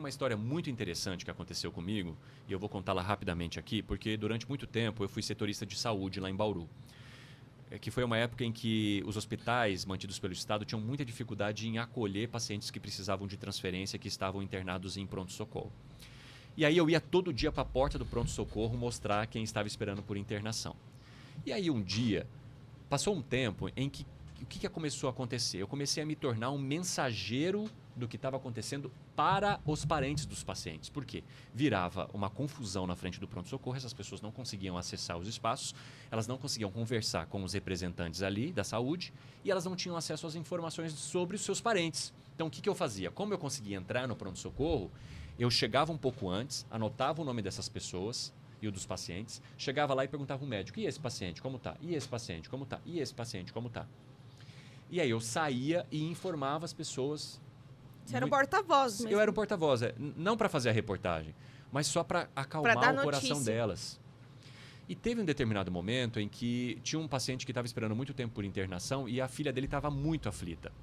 uma história muito interessante que aconteceu comigo, e eu vou contá-la rapidamente aqui, porque durante muito tempo eu fui setorista de saúde lá em Bauru. Que foi uma época em que os hospitais mantidos pelo Estado tinham muita dificuldade em acolher pacientes que precisavam de transferência, que estavam internados em pronto-socorro. E aí eu ia todo dia para a porta do pronto-socorro mostrar quem estava esperando por internação. E aí um dia, passou um tempo em que o que começou a acontecer? Eu comecei a me tornar um mensageiro do que estava acontecendo para os parentes dos pacientes. Por quê? Virava uma confusão na frente do pronto-socorro, essas pessoas não conseguiam acessar os espaços, elas não conseguiam conversar com os representantes ali da saúde e elas não tinham acesso às informações sobre os seus parentes. Então o que eu fazia? Como eu conseguia entrar no pronto-socorro, eu chegava um pouco antes, anotava o nome dessas pessoas e o dos pacientes, chegava lá e perguntava ao médico: e esse paciente, como tá? E esse paciente, como tá? E esse paciente, como tá? E aí eu saía e informava as pessoas. Você era o porta-voz mesmo. Eu era o porta-voz, não para fazer a reportagem, mas só para acalmar o coração delas. E teve um determinado momento em que tinha um paciente que estava esperando muito tempo por internação e a filha dele estava muito aflita.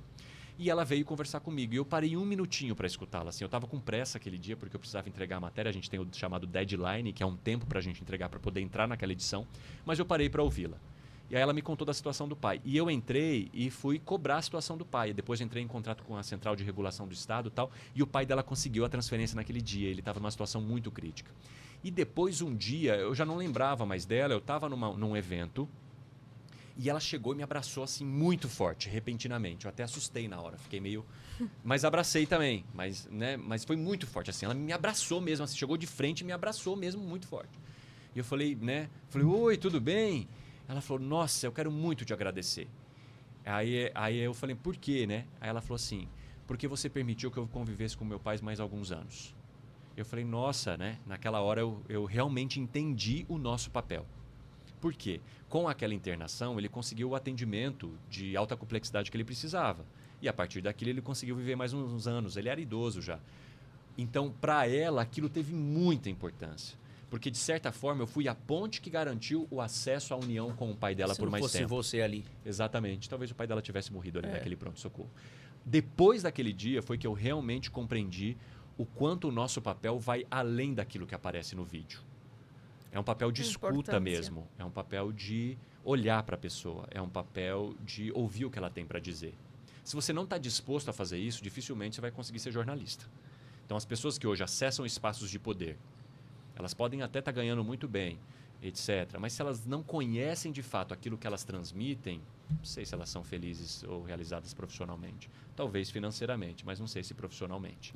E ela veio conversar comigo e eu parei um minutinho para escutá-la. Assim, eu estava com pressa aquele dia porque eu precisava entregar a matéria. A gente tem o chamado deadline, que é um tempo para a gente entregar para poder entrar naquela edição. Mas eu parei para ouvi-la. E aí ela me contou da situação do pai. E eu entrei e fui cobrar a situação do pai. Depois entrei em contrato com a Central de Regulação do Estado e tal. E o pai dela conseguiu a transferência naquele dia. Ele estava numa situação muito crítica. E depois, um dia, eu já não lembrava mais dela. Eu estava num evento e ela chegou e me abraçou assim muito forte, repentinamente. Eu até assustei na hora. Fiquei meio... Mas abracei também. Mas foi muito forte assim. Ela me abraçou mesmo. Assim, chegou de frente e me abraçou mesmo muito forte. E eu falei, oi, tudo bem? Ela falou: nossa, eu quero muito te agradecer. Aí eu falei: por quê, né? Aí ela falou assim: porque você permitiu que eu convivesse com meu pai mais alguns anos. Eu falei: nossa, né? Naquela hora eu realmente entendi o nosso papel. Por quê? Com aquela internação, ele conseguiu o atendimento de alta complexidade que ele precisava. E a partir daquilo ele conseguiu viver mais uns anos. Ele era idoso já. Então, para ela, aquilo teve muita importância. Porque, de certa forma, eu fui a ponte que garantiu o acesso à união com o pai dela por mais tempo. Se não fosse você ali. Exatamente. Talvez o pai dela tivesse morrido ali naquele pronto-socorro. Depois daquele dia foi que eu realmente compreendi o quanto o nosso papel vai além daquilo que aparece no vídeo. É um papel de escuta mesmo. É um papel de olhar para a pessoa. É um papel de ouvir o que ela tem para dizer. Se você não está disposto a fazer isso, dificilmente você vai conseguir ser jornalista. Então, as pessoas que hoje acessam espaços de poder, elas podem até estar ganhando muito bem, etc. Mas se elas não conhecem de fato aquilo que elas transmitem, não sei se elas são felizes ou realizadas profissionalmente. Talvez financeiramente, mas não sei se profissionalmente.